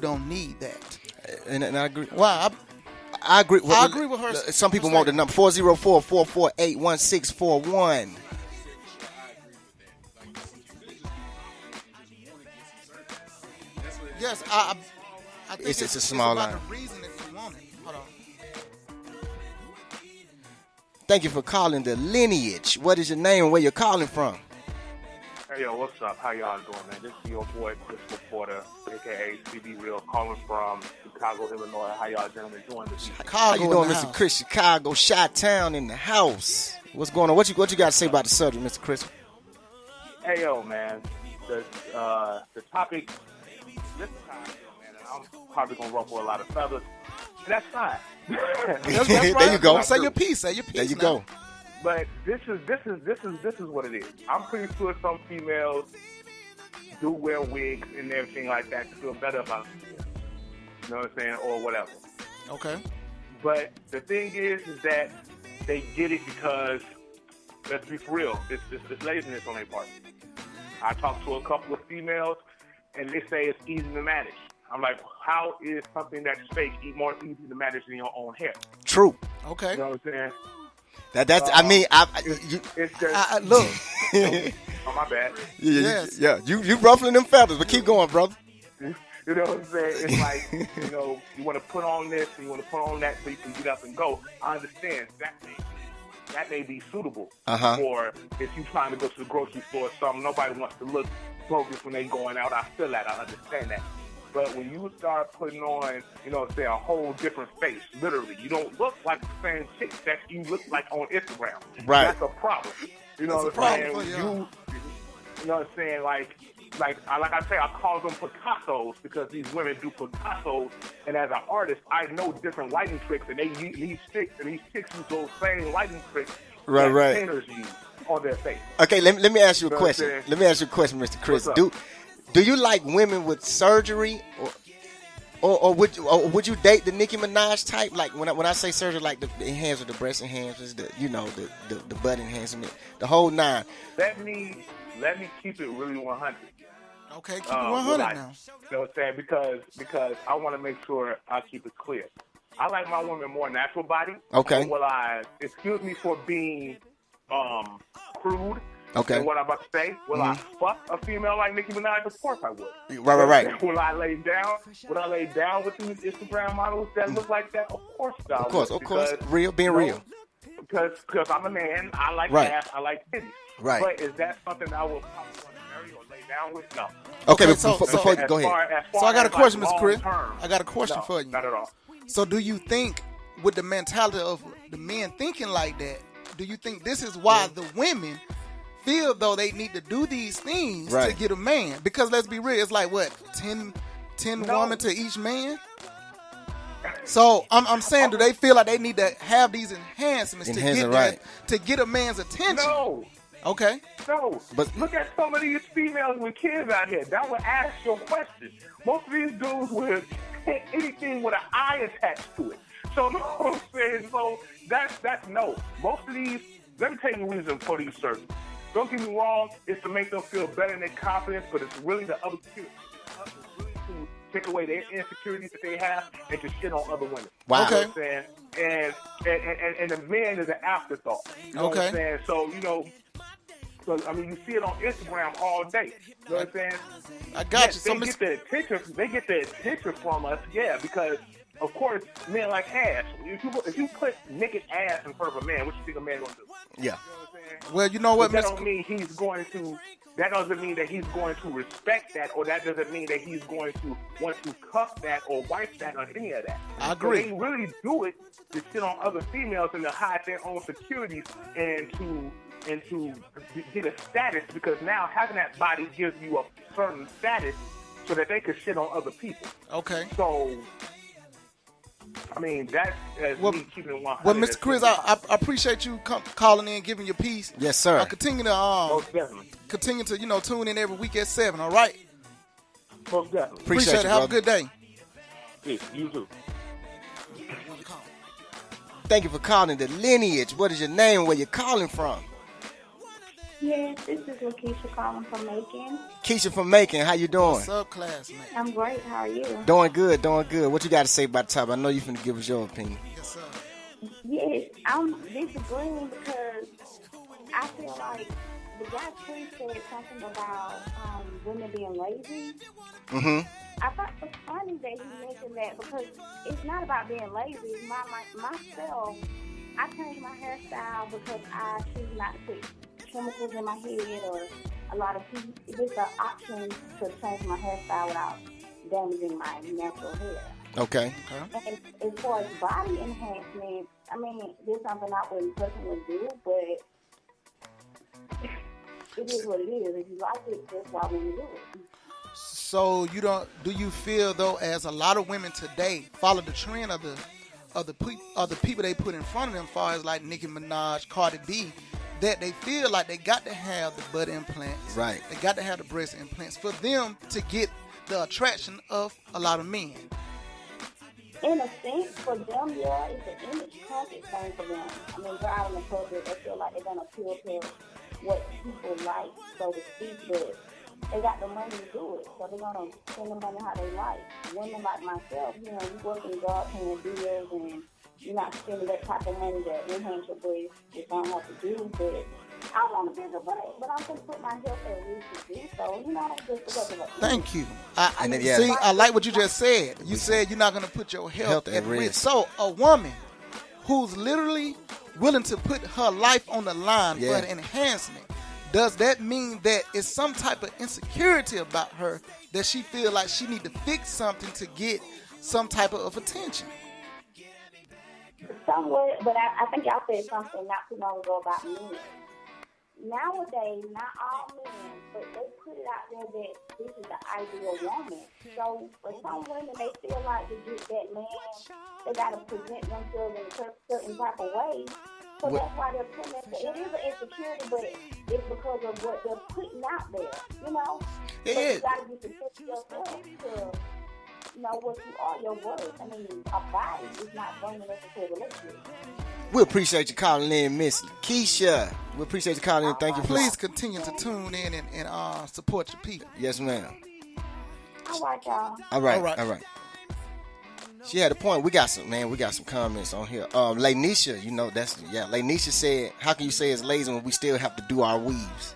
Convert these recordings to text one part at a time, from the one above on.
don't need that. And I agree. Well, I agree. I agree with her. Some people want the number 404-448-1641. Yes, I think It's a small about line. the reason if you want it. Hold on. Thank you for calling the Lineage. What is your name and where you're calling from? Hey, yo, what's up? How y'all doing, man? This is your boy, Chris Porter, a.k.a. CD Real, calling from Chicago, Illinois. How y'all gentlemen doing this evening? Chicago How you in doing, the Mr. house. Chris? Chicago, Chi-Town in the house. What's going on? What you got to say about the subject, Mr. Chris? Hey, yo, man. The topic, this time, man, and I'm probably going to ruffle a lot of feathers. That's fine. That's There right. you go. Say your piece. Say your piece. There you now. go. But this is what it is. I'm pretty sure some females do wear wigs and everything like that to feel better about themselves. You know what I'm saying? Or whatever. Okay. But the thing is that they get it because, let's be for real, it's laziness on their part. I talked to a couple of females, and they say it's easy to manage. I'm like, how is something that's fake more easy to manage than your own hair? True. Okay. You know what I'm saying? That's. It's just, Look. oh, my bad. Yes. You ruffling them feathers, but keep going, brother. You know what I'm saying? It's like, you want to put on this and you want to put on that so you can get up and go. I understand that may be suitable for if you're trying to go to the grocery store or something. Nobody wants to look bogus when they going out. I feel that. I understand that. But when you start putting on, say a whole different face, literally, you don't look like the same chick that you look like on Instagram. Right. That's a problem. You know what I'm saying? You know what I'm saying? Like I say, I call them Picassos because these women do Picassos, and as an artist, I know different lighting tricks, and these chicks use those same lighting tricks that painters use on their face. Okay, let me ask you a You know question. what I'm saying? Let me ask you a question, Mr. Chris. What's up? Do you like women with surgery, or would you date the Nicki Minaj type? Like when I say surgery, like the enhancement, the breast enhancements, the butt enhancement, the whole nine. Let me keep it really 100. Okay, keep it 100 now. You know what I'm saying? Because I want to make sure I keep it clear. I like my women more natural body. Okay. Will I, excuse me for being crude. Okay. And what I'm about to say, will I fuck a female like Nicki Minaj? Of course I would. Right. Will I lay down? Would I lay down with these Instagram models that look like that? Of course I would. Of course. Real, being real. Because I'm a man. I like ass. I like titties. Right. But is that something I would probably want to marry or lay down with? No. Okay, so before you go ahead. So I got a question, Mr. Chris. Term, I got a question for you. Not at all. So do you think, with the mentality of the men thinking like that, do you think this is why the women feel though they need to do these things to get a man? Because let's be real, it's like what, 10 women to each man? So I'm saying, do they feel like they need to have these enhancements to get a man's attention? No. Okay. No. But look at some of these females with kids out here. That would ask your question. Most of these dudes with anything with an eye attached to it. So, you know what I'm saying? So that's no. Most of these, let me tell you the reason for these surgeries. Don't get me wrong, it's to make them feel better in their confidence, but it's really the other two. It's really to take away their insecurities that they have and to shit on other women. Wow. Okay. You know what I'm saying? And the man is an afterthought. You know what I'm saying? So, so, I mean, you see it on Instagram all day. You know what I'm saying? I got you. They get the attention from us, because, of course, men like ass. If you put naked ass in front of a man, what you think a man going to do? Yeah. You know what I'm saying? Well, you know what, That Mr. don't mean he's going to. That doesn't mean that he's going to respect that, or that doesn't mean that he's going to want to cuff that or wipe that or any of that. I agree. So they really do it to shit on other females and to hide their own securities and to get a status, because now having that body gives you a certain status so that they can shit on other people. Okay. So, I mean, that's me keeping it 100. Well, Mr. Chris, I appreciate you calling in, giving your piece. Yes, sir. I continue to Most definitely. tune in every week at 7. All right. Most definitely. Appreciate it. you, Have a brother. good day. Peace. You too. Thank you for calling the Lineage. What is your name and where you're calling from? Yes, this is Lakeisha calling from Macon. Keisha from Macon, how you doing? What's up, classmate? I'm great. How are you? Doing good, doing good. What you got to say about the topic? I know you finna give us your opinion. Yes, sir. Yes, I'm disagreeing because I feel like the guy Tree said something about women being lazy. Mm-hmm. I thought it was funny that he mentioned that because it's not about being lazy. Myself, I change my hairstyle because I choose not to put chemicals in my head or a lot of heat. It's just an option to change my hairstyle without damaging my natural hair. Okay. And as far as body enhancement, I mean, there's something I wouldn't personally do, but it is what it is. If you like it, that's why we do it. So do you feel though, as a lot of women today follow the trend of the people they put in front of them, as far as like Nicki Minaj, Cardi B, that they feel like they got to have the butt implants, right? They got to have the breast implants for them to get the attraction of a lot of men. In a sense, for them, yeah, it's an image conscious thing for them. I mean, they're out in the public, they feel like they're going to appeal to what people like, so to speak, but they got the money to do it, so they're going to spend the money how they like. Women like myself, you work in job paying bills, and you're not spending that type of money to enhance your breast, which I don't have to do, but I want a bigger butt, but I'm going to put my health at risk to do so, just because of it. Thank you. I like what you just said. You said you're not going to put your health at risk. So a woman who's literally willing to put her life on the line for an enhancement, does that mean that it's some type of insecurity about her that she feel like she need to fix something to get some type of attention? Somewhat, but I think y'all said something not too long ago about men. Nowadays, not all men, but they put it out there that this is the ideal woman. So for some women, they feel like to get that man, they got to present themselves in a certain type of way. So that's why they're putting it. It is an insecurity, but it's because of what they're putting out there, Yeah. So you got to be protecting yourself to know what you are, your worth. I mean, a body is not bringing us into a relationship. We appreciate you calling in, Miss Keisha. We appreciate you calling in. Thank you. Please continue to tune in and support your people. Yes, ma'am. All right, y'all. All right. She had a point. We got some comments on here. Lanisha, Lanisha said, how can you say it's lazy when we still have to do our weaves?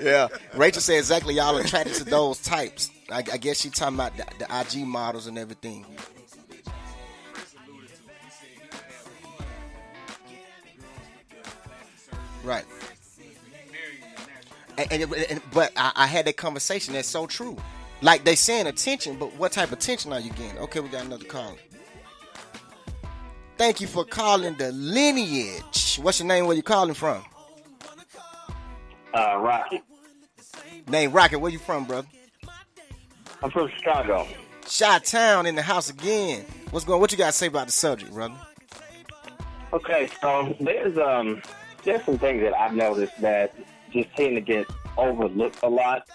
Yeah. Rachel said exactly, y'all attracted to those types. I guess she talking about the IG models and everything. Right. But I had that conversation. That's so true. Like they saying attention, but what type of attention are you getting? Okay, we got another caller. Thank you for calling the Lineage. What's your name? Where you calling from? Rocket. Name Rocket. Where you from, brother? I'm from Chicago. Chi-Town in the house again. What's going? What you got to say about the subject, brother? Okay, so there's some things that I've noticed that just tend to get overlooked a lot.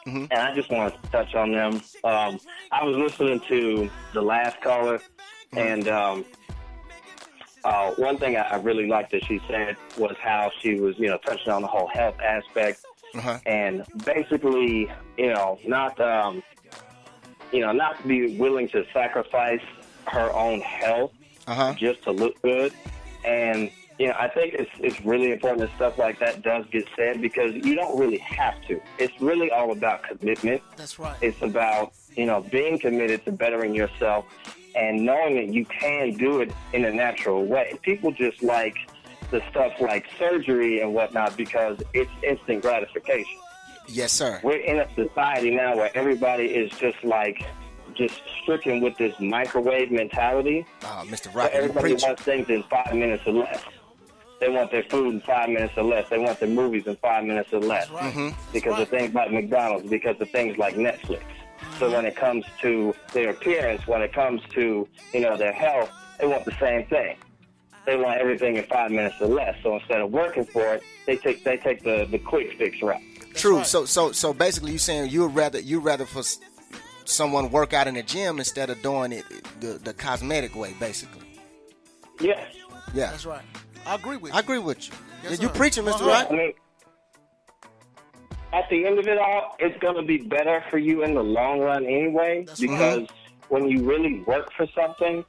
Mm-hmm. And I just want to touch on them. I was listening to the last caller, and one thing I really liked that she said was how she was, touching on the whole health aspect, and basically, not to be willing to sacrifice her own health just to look good, and. I think it's really important that stuff like that does get said because you don't really have to. It's really all about commitment. That's right. It's about, being committed to bettering yourself and knowing that you can do it in a natural way. People just like the stuff like surgery and whatnot because it's instant gratification. Yes, sir. We're in a society now where everybody is just stricken with this microwave mentality. Mr. Rocket, everybody wants things in 5 minutes or less. They want their food in 5 minutes or less. They want their movies in 5 minutes or less. Right. Mm-hmm. Because of things like McDonald's, because of things like Netflix. So when it comes to their appearance, when it comes to, their health, they want the same thing. They want everything in 5 minutes or less. So instead of working for it, they take the quick fix route. True. Right. So basically, you're saying you'd rather for someone work out in the gym instead of doing it the cosmetic way, basically. Yes. Yeah. That's right. I agree with you. Yes, you preaching, Mr. Right? I mean, at the end of it all, it's going to be better for you in the long run anyway, because when you really work for something,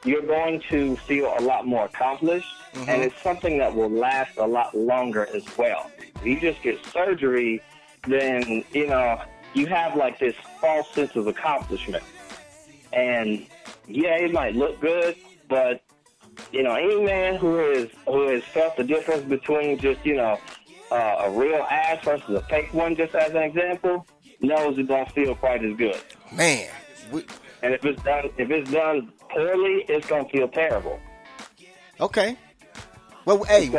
you're going to feel a lot more accomplished, and it's something that will last a lot longer as well. If you just get surgery, then, you know, you have like this false sense of accomplishment. And yeah, it might look good, but, you know, any man who has felt the difference between just, you know, a real ass versus a fake one, just as an example, knows it don't feel quite as good. Man. And if it's done poorly, it's gonna feel terrible. Okay. Well, hey,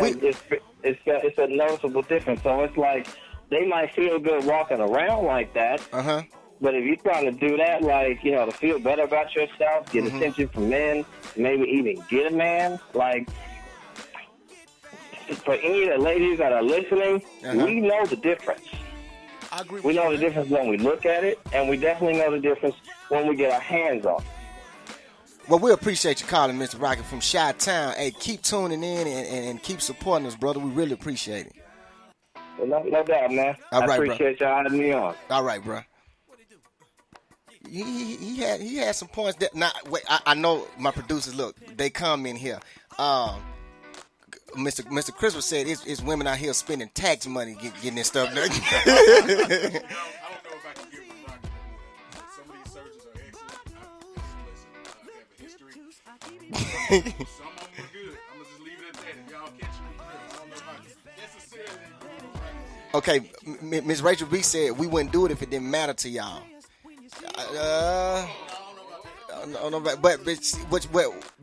it's a noticeable difference. So it's like they might feel good walking around like that. But if you're trying to do that, like, you know, to feel better about yourself, get attention from men, maybe even get a man, like, for any of the ladies that are listening, we know the difference. I agree with we know the difference when we look at it, and we definitely know the difference when we get our hands on it. Well, we appreciate you calling, Mr. Rocket from Chi-Town. Hey, keep tuning in and keep supporting us, brother. We really appreciate it. Well, no doubt, man. I appreciate y'all having me on. All right, bro. He had some points that. Now, wait, I know my producers. Look, they come in here. Mr. Christopher said it's women out here spending tax money getting this stuff done. I don't know if I can give them Rocket. Some of these surgeons are excellent. I have a history. Some of them were good. I'm going to just leave it at that. If y'all catch me, I don't know if I can. Okay, Ms. Rachel B said we wouldn't do it if it didn't matter to y'all.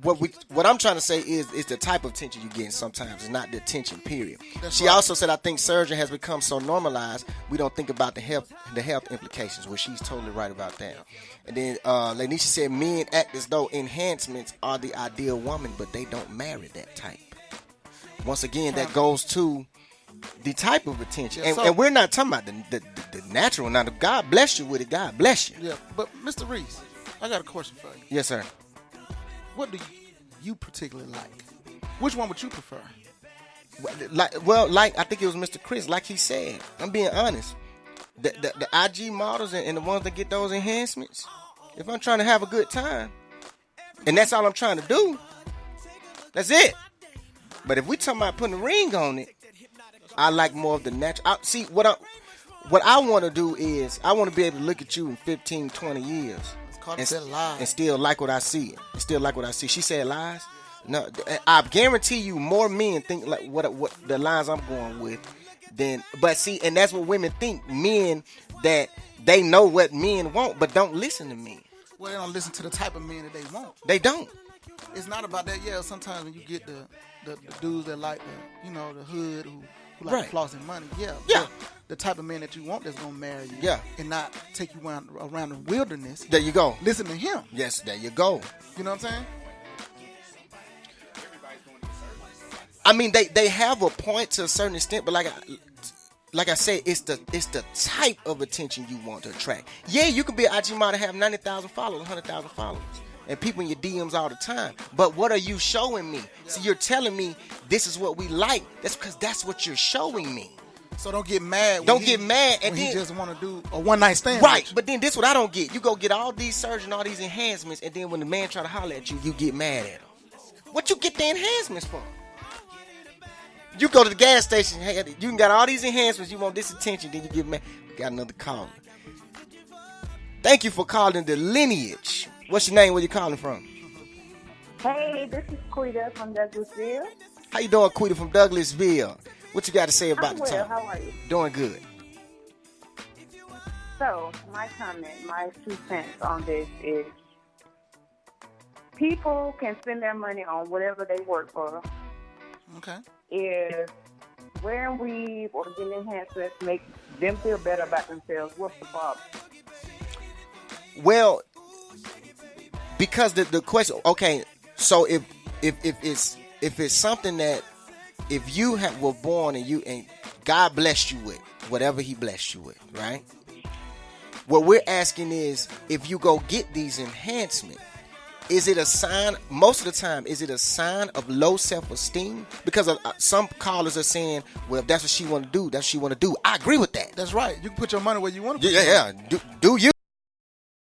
But what I'm trying to say is the type of attention you get sometimes. It's not the attention, period. She also said, I think surgery has become so normalized, we don't think about the health implications, which she's totally right about that. And then Lanisha said, men act as though enhancements are the ideal woman, but they don't marry that type. Once again, that goes to the type of attention. And we're not talking about the natural. Now, God bless you with it. God bless you. Yeah, but Mr. Reese, I got a question for you. Yes, sir. What do you particularly like? Which one would you prefer? Like I think it was Mr. Chris, like he said. I'm being honest. The IG models and the ones that get those enhancements, if I'm trying to have a good time, and that's all I'm trying to do, that's it. But if we talking about putting a ring on it, I like more of the natural. See, what I want to do is I want to be able to look at you in 15, 20 years and still like what I see. She said lies? No, I guarantee you more men think like what the lines I'm going with than. But see, and that's what women think. Men that they know what men want, but don't listen to men. Well, they don't listen to the type of men that they want. They don't. It's not about that. Yeah, sometimes when you get the dudes that like the hood who like flossing money. Yeah. The type of man that you want that's gonna marry you. Yeah. And not take you around the wilderness. There you go. Listen to him. Yes, there you go. You know what I'm saying? I mean, they have a point to a certain extent, but like I said, it's the type of attention you want to attract. Yeah, you can be an IG model, have 90,000 followers, 100,000 followers, and people in your DMs all the time. But what are you showing me? See, you're telling me this is what we like. That's because that's what you're showing me. So don't get mad. And then he just want to do a one night stand. Right, but then this what I don't get. You go get all these surgeries, all these enhancements, and then when the man try to holler at you, you get mad at him. What you get the enhancements for? You go to the gas station, hey, you can got all these enhancements, you want this attention, then you get mad. We got another call. Thank you for calling the Lineage. What's your name? Where you calling from? Hey, this is Quita from Douglasville. How you doing, Quita from Douglasville? What you got to say about the time? How are you? Doing good. So, my comment, my 2 cents on this is people can spend their money on whatever they work for. Okay. If wearing weave or getting enhancements make them feel better about themselves, what's the problem? Well, because the question, okay, so if it's something that if you were born and God blessed you with whatever He blessed you with, right? What we're asking is if you go get these enhancements, is it a sign, most of the time, is it a sign of low self-esteem? Because some callers are saying, well, if that's what she want to do, that's what she want to do. I agree with that. That's right. You can put your money where you want to put it. Yeah. Do you?